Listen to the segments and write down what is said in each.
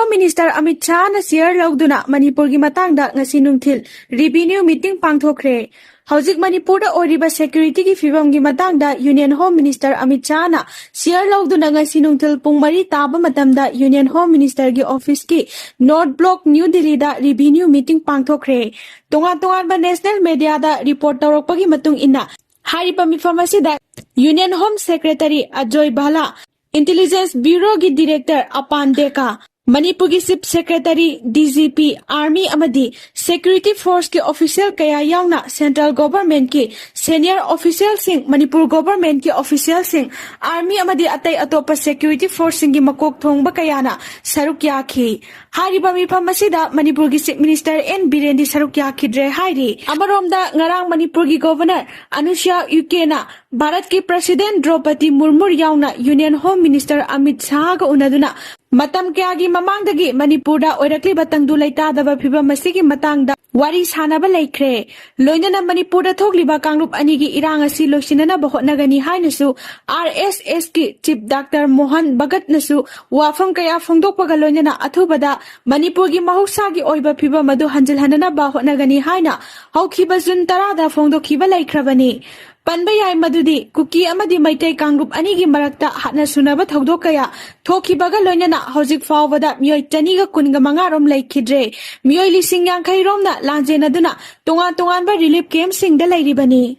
Home Minister Amit Shah na share lauduna Manipur gi matangda ngasi nungthil revenue meeting pangthokre. Hauzik Manipur da oriba security gi fibam gi matangda Union Home Minister Amit Shah na share lauduna ngasi nungthil pung mari taba matamda Union Home Minister gi office ki North Block New Delhi da revenue meeting pangthokre. Tongan ba national media da report tawrokpa gi matung inna hariba mifam asida Union Home Secretary Ajoy Bhala, Intelligence Bureau gi Director Apan Deka, Manipur gi Chief Secretary DGP Army amadi Security Force ki official kaya yauna Central Government ki Senior Official sing Manipur Government ki official sing Army amadi atay atopa Security Force sing gi makok thongba kaya na saruk yakhi. Hariba mifam asida Manipur gi Chief Minister N Biren di saruk yakhi dre hairi. Amaromda ngarang Manipur gi Governor Anusha Uke na Bharat ki President Draupadi Murmu yauna Union Home Minister Amit Shah ga unaduna matam kayagi mamangdagi Manipurda oirakli batangdu laitadaba phibam masigi matangda wari sanaba laikre. Loinana Manipurda thokliba kangrup anigi irang asi loisinana bahotnagani hainasu RSS ki Chief Dr. Mohan Bhagat nasu wafam kaya phongdokpaga loinana athubada Manipur gi mahusagi oiba phibam adu hanjilhanana bahotnagani haina haukhiba June 10 da phongdokhiba laikhrabani. Panba yai madudi kuki amadi maitai kangrup anigi marakta hatna sunaba thodok kaya thokibaga loinana hojik fawbada mioi taniga kunga mangarom laikhidre mioi lising yankhai romna lanjenaduna tongan ba relief camp singda lairibani.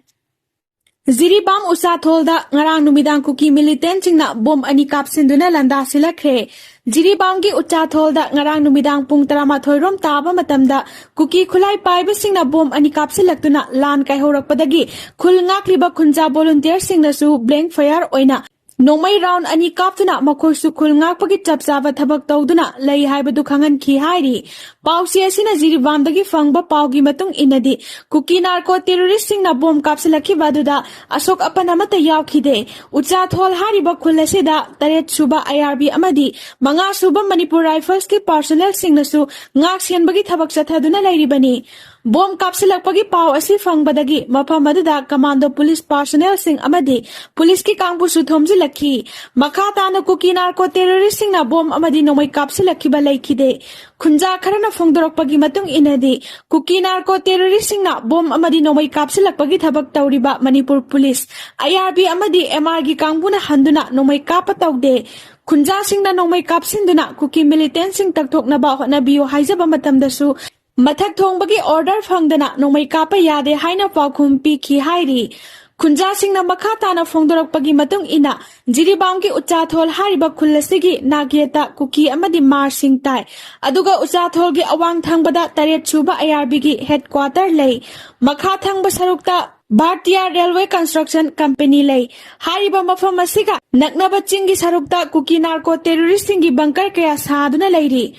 Jiribam Usatholda ngarang numidang kuki militant singna bom ani kapsinduna landa silakhe. Jiribam gi Usatholda ngarang numidang pung 13 rom taba matamda kuki khulai paiba singna bom ani kapsilaktuna lan kaihorakpadagi khul ngakliba khunja volunteer singna su blank fire oina Nomai round ani kaptuna makhoi su khul ngakpagi chapchaba thabak tawduna lei haibadu khangan khi hairi. Pausi asina Jiribam dagi fangba paugi matung inadi kuki narco terrorist singna bom kapsilakhi baduda Ashok apanamata yawkhide. Uchathol hariba khul asida 8 suba IRB amadi 5 suba Manipur Rifles ki personnel singna su ngak sianbagi thabak chathaduna lairibani. Bom kapsilakpagi pau asi fangbadagi mafam aduda commando police personnel sing amadi police ki kangbu su thomji lakhi makha tana kuki narco terrorist singna bom amadi nomai kapsilakhi ba laikhide. Khunja kharana phongdorokpagi matung inadi kuki narco terrorist singna bom amadi nomai kapsilakpagi thabak tawriba Manipur police IRB amadi MR gi kangbuna handuna nomai kapa tawde. Khunja singna nomai kapsinduna kuki militant sing takthokna ba hotnabiyo haijaba matamdasu Mathak thongbagi order phangdana nomai kapa yade haina paukhum pikhi hairi. Khunja singna makha tana phongdorakpagi matung ina Jiribam ki Uchathol hariba khulasigi Nagyeta kuki amadi Mar Singh tai aduga Uchathol gi awang thangbada 8 suba IRB gi headquarter lei makha thangba sarukta Bhartiya Railway Construction Company lei hariba mafam asiga naknaba chingi sarukta kuki narco terrorist singi bunker kaya saduna leiri.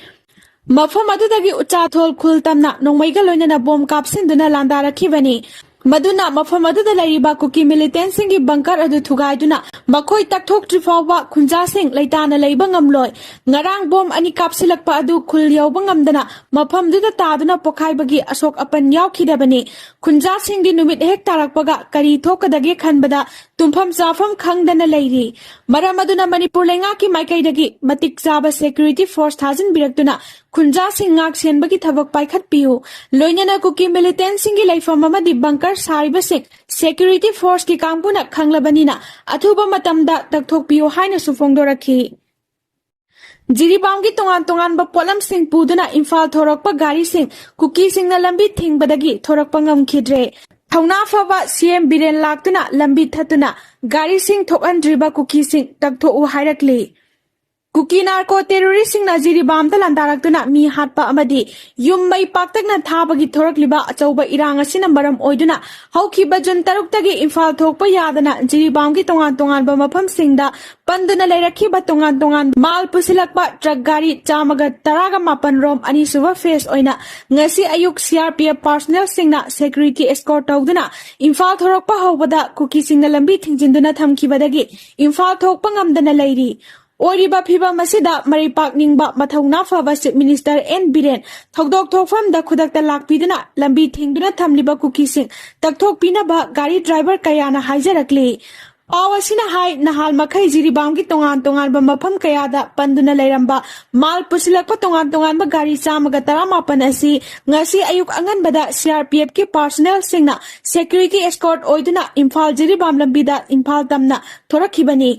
Mafam adudagi Uchathol khultamna nongmaiga loinana bom kapsinduna landarakhibani. Maduna mafam aduda lairiba kuki militant singi bunker adu thugaiduna makhoi takthok trifawba khunja sing laitana leiba ngamloi. Ngarang bom ani kapsilakpa adu khul yawba ngamdana mafam duda taduna pokhaibagi Ashok apan yawkhidabani. Khunja sing di numit hek tarakpaga kari thokadagi khanbada tumpham chafam khangdana leiri. Maram aduna Manipur lenga ki maikaidagi matik chaba security force thajin biraktuna Khunja sing ngak sianbagi thabak paikhat piu loinana kuki militant singi laifam amadi bunker sariba sing security force ki kangpuna khanglabanina athuba matamda takthok piu haina su phongdorakhi. Jiribam gi tongan ba polam sing puduna Imphal thorakpa gari sing kuki singna lambi thingbadagi thorakpa ngamkhidre. Thauna faba CM Biren laktuna lambi thatuna gari sing thokandriba kuki sing taktho hairakli. Kuki narco terrorist sing na Jiribam da landarakduna mi hatpa amadi yum mai paktakna thabagi thorakliba achauba irang asina maram oiduna haukhiba June 3 tagi Imphal thokpa yadana Jiribam gi tongan ba mafam singda panduna leirakhiba tongan mal pusilakpa truck gari chamaga 18 rom ani suba face oina ngasi ayuk CRPF personnel singna security escort tawduna Imphal thorokpa hawbada kuki singna lambi thingjinduna thamkhibadagi Imphal thokpa ngamdana leiri. Oriba phiba masida maripak ningba mathauna faba Chief Minister N Biren thokdok thokfam da khudakta lakpiduna lambi thingduna thamliba kuki sing takthok pina ba gari driver kayana haijarakli ꯄꯥꯎ ꯑꯁꯤꯅ ꯍꯥꯏ ꯅꯍꯥꯜ ꯃꯈꯩ ꯖꯤꯔꯤꯕꯥꯝꯒꯤ ꯇꯣꯉꯥꯟꯕ ꯃꯐꯝ ꯀꯌꯥꯗ ꯄꯟꯗꯨꯅ ꯂꯩꯔꯝꯕ ꯃꯥꯜ ꯄꯨꯁꯤꯜꯂꯛꯄ ꯇꯣꯉꯥꯟꯕ ꯒꯥꯔꯤ 119 ꯑꯁꯤ ꯉꯁꯤ ꯑꯌꯨꯛ ꯑꯉꯟꯕꯗ CRPFꯀꯤ ꯄꯥꯔꯁꯣꯅꯦꯜꯁꯤꯡꯅ ꯁꯦꯀ꯭ꯌꯨꯔꯤꯇꯤ ꯑꯦꯁꯀꯣꯔꯠ ꯑꯣꯏꯗꯨꯅ ꯏꯝꯐꯥꯜ ꯖꯤꯔꯤꯕꯥꯝ ꯂꯝꯕꯤꯗ ꯏꯝꯐꯥꯜ ꯇꯝꯅ ꯊꯣꯔꯛꯈꯤꯕꯅꯤ꯫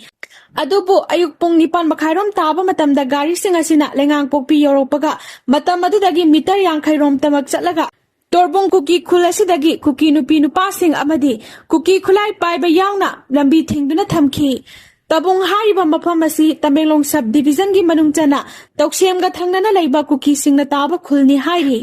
ꯑꯗꯨꯕꯨ ꯑꯌꯨꯛ ꯄꯨꯡ 9:30 ꯇꯥꯕ ꯃꯇꯝꯗ ꯒꯥꯔꯤꯁꯤꯡ ꯑꯁꯤꯅ ꯂꯩꯉꯥꯡꯄꯣꯛꯄꯤ ꯌꯧꯔꯛꯄꯒ ꯃꯇꯝ ꯑꯗꯨꯗꯒꯤ ꯃꯤꯇꯔ 50 ꯔꯣꯝꯇꯃꯛ ꯆꯠꯂꯒ ꯇꯣꯔꯕꯨꯡ ꯀꯨꯀꯤ ꯈꯨꯜ ꯑꯁꯤꯗꯒꯤ ꯀꯨꯀꯤ ꯅꯨꯄꯤ ꯅꯨꯄꯥꯁꯤꯡ ꯑꯃꯗꯤ ꯀꯨꯀꯤ ꯈꯨꯂꯥꯏ ꯄꯥꯏꯕ ꯌꯥꯎꯅ ꯂꯝꯕꯤ ꯊꯤꯡꯗꯨꯅ ꯊꯝꯈꯤ꯫ ꯇꯕꯨꯡ ꯍꯥꯏꯔꯤꯕ ꯃꯐꯝ ꯑꯁꯤ ꯇꯃꯦꯡꯂꯣꯡ ꯁꯕ ꯗꯤꯚꯤꯖꯟꯒꯤ ꯃꯅꯨꯡ ꯆꯟꯅ ꯇꯧꯁꯦꯝꯒ ꯊꯪꯅꯅ ꯂꯩꯕ ꯀꯨꯀꯤꯁꯤꯡꯅ ꯇꯥꯕ ꯈꯨꯜꯅꯤ ꯍꯥꯏꯔꯤ꯫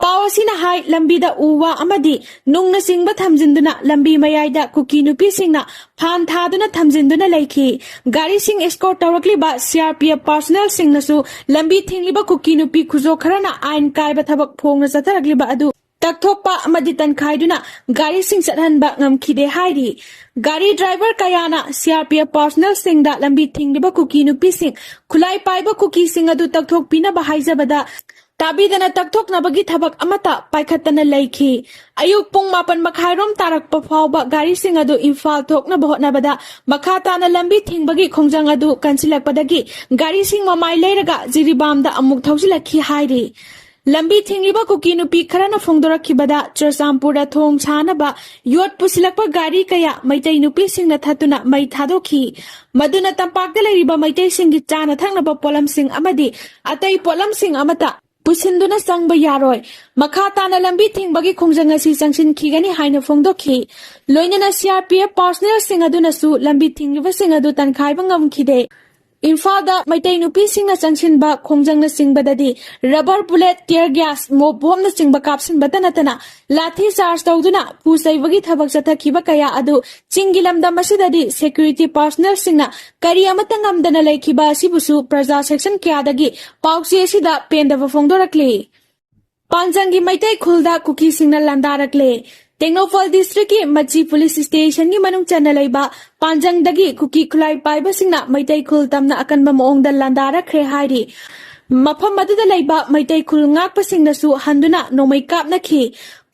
ꯄꯥꯎ ꯑꯁꯤꯅ ꯍꯥꯏ ꯂꯝꯕꯤꯗ ꯎ ꯋꯥ ꯑꯃꯗꯤ ꯅꯨꯡꯅ ꯆꯤꯡꯕ ꯊꯝꯖꯤꯟꯗꯨꯅ ꯂꯝꯕꯤ ꯃꯌꯥꯏꯗ ꯀꯨꯀꯤ ꯅꯨꯄꯤꯁꯤꯡꯅ ꯐꯥꯟ ꯊꯥꯗꯨꯅ ꯊꯝꯖꯤꯟꯗꯨꯅ ꯂꯩꯈꯤ꯫ ꯒꯥꯔꯤꯁꯤꯡ ꯑꯦꯁꯀꯣꯔꯠ ꯇꯧꯔꯛꯂꯤꯕ CRPF ꯄꯥꯔꯁꯣꯅꯦꯜꯁꯤꯡꯅꯁꯨ ꯂꯝꯕꯤ ꯊꯤꯡꯂꯤꯕ ꯀꯨꯀꯤ ꯅꯨꯄꯤ ꯈꯨꯖꯣꯛ ꯈꯔꯅ ꯑꯥꯏꯟ ꯀꯥꯏꯕ ꯊꯕꯛ ꯐꯣꯡꯅ ꯆꯠꯊꯔꯛꯂꯤꯕ ꯑꯗꯨ ꯇꯛꯊꯣꯛꯄ ꯑꯃꯗꯤ ꯇꯟꯈꯥꯏꯗꯨꯅ ꯒꯥꯔꯤꯁꯤꯡ ꯆꯠꯍꯟꯕ ꯉꯝꯈꯤꯗꯦ ꯍꯥꯏꯔꯤ꯫ ꯒꯥꯔꯤ ꯗ꯭राꯏꯚꯔ ꯀꯌꯥꯅ CRPF ꯄꯥꯔꯁꯣꯅꯦꯜꯁꯤꯡꯗ ꯂꯝꯕꯤ ꯊꯤꯡꯂꯤꯕ ꯀꯨꯀꯤ ꯅꯨꯄꯤꯁꯤꯡ ꯈꯨꯂꯥꯏ ꯄꯥꯏꯕ ꯀꯨꯀꯤꯁꯤꯡ ꯑꯗꯨ ꯇꯛꯊꯣꯛꯄꯤꯅꯕ ꯍꯥꯏꯖꯕꯗ ꯇꯥꯕꯤꯗꯅ ꯇꯛꯊꯣꯛꯅꯕꯒꯤ ꯊꯕꯛ ꯑꯃꯠꯇ ꯄꯥꯏꯈꯠꯇꯅ ꯂꯩꯈꯤ꯫ ꯑꯌꯨꯛ ꯄꯨꯡ 9:30 ꯔꯣꯝ ꯇꯥꯔꯛꯄ ꯐꯥꯎꯕ ꯒꯥꯔꯤꯁꯤꯡ ꯑꯗꯨ ꯏꯝꯐꯥꯜ ꯊꯣꯛꯅꯕ ꯍꯣꯠꯅꯕꯗ ꯃꯈꯥ ꯇꯥꯅ ꯂꯝꯕꯤ ꯊꯤꯡꯕꯒꯤ ꯈꯣꯡꯖꯪ ꯑꯗꯨ ꯀꯟꯁꯤꯜꯂꯛꯄꯗꯒꯤ ꯒꯥꯔꯤꯁꯤꯡ ꯃꯃꯥꯏ ꯂꯩꯔꯒ ꯖꯤꯔꯤꯕꯥꯝꯗ ꯑꯃꯨꯛ ꯊꯧꯖꯤꯜꯂꯛꯈꯤ ꯍꯥꯏꯔꯤ꯫ ꯂꯝꯕꯤ ꯊꯤꯡꯂꯤꯕ ꯀꯨꯀꯤ ꯅꯨꯄꯤ ꯈꯔꯅ ꯐꯣꯡꯗꯣꯔꯛꯈꯤꯕꯗ ꯆꯨꯔꯆꯥꯟꯄꯨꯔꯗ ꯊꯣꯡ ꯁꯥꯅꯕ ꯌꯣꯠ ꯄꯨꯁꯤꯜꯂꯛꯄ ꯒꯥꯔꯤ ꯀꯌꯥ ꯃꯩꯇꯩ ꯅꯨꯄꯤꯁꯤꯡꯅ ꯊꯠꯇꯨꯅ ꯃꯩ ꯊꯥꯗꯣꯛꯈꯤ꯫ ꯃꯗꯨꯅ ꯇꯝꯄꯥꯛꯇ ꯂꯩꯔꯤꯕ ꯃꯩꯇꯩꯁꯤꯡꯒꯤ ꯆꯥꯅ ꯊꯛꯅꯕ ꯄꯣꯠꯂꯝꯁꯤꯡ ꯑꯃꯗꯤ ꯑꯇꯩ ꯄꯣꯠꯂꯝꯁꯤꯡ ꯑꯃꯠꯇ ꯄꯨꯁꯤꯟꯗꯨꯅ ꯆꯪꯕ ꯌꯥꯔꯣꯏ, ꯃꯈꯥ ꯇꯥꯅ ꯂꯝꯕꯤ ꯊꯤꯡꯕꯒꯤ ꯈꯣꯡꯖꯪ ꯑꯁꯤ ꯆꯪꯁꯤꯟꯈꯤꯒꯅꯤ ꯍꯥꯏꯅ ꯐꯣꯡꯗꯣꯛꯈꯤ꯫ ꯂꯣꯏꯅꯅ CRPF ꯄꯥꯔꯁꯣꯅꯦꯜꯁꯤꯡ ꯑꯗꯨꯅꯁꯨ ꯂꯝꯕꯤ ꯊꯤꯡꯂꯤꯕꯁꯤꯡ ꯑꯗꯨ ꯇꯟꯈꯥꯏꯕ ꯉꯝꯈꯤꯗꯦ꯫ ꯏꯝꯐꯥꯜꯗ ꯃꯩꯇꯩ ꯅꯨꯄꯤꯁꯤꯡꯅ ꯆꯪꯁꯤꯟꯕ ꯈꯣꯡꯖꯪꯅꯆꯤꯡꯕꯗꯗꯤ ꯔꯕꯔ ꯕꯨꯂꯦꯠ, ꯇꯤꯌꯔ ꯒ꯭ꯌꯥꯁ, ꯃꯣꯞ ꯕꯣꯝꯅꯆꯤꯡꯕ ꯀꯥꯞꯁꯤꯟꯕꯇ ꯅꯠꯇꯅ ꯂꯥꯊꯤ ꯆꯥꯔꯖ ꯇꯧꯗꯨꯅ ꯄꯨ ꯆꯩꯕꯒꯤ ꯊꯕꯛ ꯆꯠꯊꯈꯤꯕ ꯀꯌꯥ ꯑꯗꯨ ꯆꯤꯡꯒꯤ ꯂꯝꯗꯝ ꯑꯁꯤꯗꯗꯤ ꯁꯦꯀ꯭ꯌꯨꯔꯤꯇꯤ ꯄꯥꯔꯁꯣꯅꯦꯜꯁꯤꯡꯅ ꯀꯔꯤ ꯑꯃꯠꯇ ꯉꯝꯗꯅ ꯂꯩꯈꯤꯕ ꯑꯁꯤꯕꯨꯁꯨ ꯄ꯭ꯔꯖꯥ ꯁꯦꯛꯁꯟ ꯀꯌꯥꯗꯒꯤ ꯄꯥꯎꯆꯦ ꯑꯁꯤꯗ ꯄꯦꯟꯗꯕ ꯐꯣꯡꯗꯣꯔꯛꯂꯤ꯫ ꯄꯥꯟꯖꯪꯒꯤ ꯃꯩꯇꯩ ꯈꯨꯜꯗ ꯀꯨꯀꯤꯁꯤꯡꯅ ꯂꯥꯟꯗꯥꯔꯛꯂꯦ꯫ ꯇꯦꯡꯅꯧꯄꯜ ꯗꯤꯁꯇ꯭ꯔꯤꯛꯀꯤ ꯃꯆꯤ ꯄꯨꯂꯤꯁ ꯁ꯭ꯇꯦꯁꯟꯒꯤ ꯃꯅꯨꯡ ꯆꯟꯅ ꯂꯩꯕ ꯄꯥꯟꯖꯪꯗꯒꯤ ꯀꯨꯀꯤ ꯈꯨꯂꯥꯏ ꯄꯥꯏꯕꯁꯤꯡꯅ ꯃꯩꯇꯩ ꯈꯨꯜ ꯇꯝꯅ ꯑꯀꯟꯕ ꯃꯑꯣꯡꯗ ꯂꯥꯟꯗꯥꯔꯛꯈ꯭ꯔꯦ ꯍꯥꯏꯔꯤ꯫ ꯃꯐꯝ ꯑꯗꯨꯗ ꯂꯩꯕ ꯃꯩꯇꯩ ꯈꯨꯜ ꯉꯥꯛꯄꯁꯤꯡꯅꯁꯨ ꯍꯟꯗꯨꯅ ꯅꯣꯡꯃꯩ ꯀꯥꯞꯅꯈꯤ꯫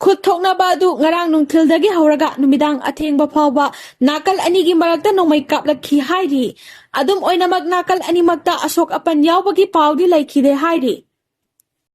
ꯈꯨꯠ ꯊꯣꯛꯅꯕ ꯑꯗꯨ ꯉꯔꯥꯡ ꯅꯨꯡꯊꯤꯜꯗꯒꯤ ꯍꯧꯔꯒ ꯅꯨꯃꯤꯗꯥꯡ ꯑꯊꯦꯡꯕ ꯐꯥꯎꯕ ꯅꯥꯀꯜ ꯑꯅꯤꯒꯤ ꯃꯔꯛꯇ ꯅꯣꯡꯃꯩ ꯀꯥꯞꯂꯛꯈꯤ ꯍꯥꯏꯔꯤ꯫ ꯑꯗꯨꯝ ꯑꯣꯏꯅꯃꯛ ꯅꯥꯀꯜ ꯑꯅꯤꯃꯛꯇ ꯑꯁꯣꯛ ꯑꯄꯟ ꯌꯥꯎꯕꯒꯤ ꯄꯥꯎꯗꯤ ꯂꯩꯈꯤꯗꯦ ꯍꯥꯏꯔꯤ꯫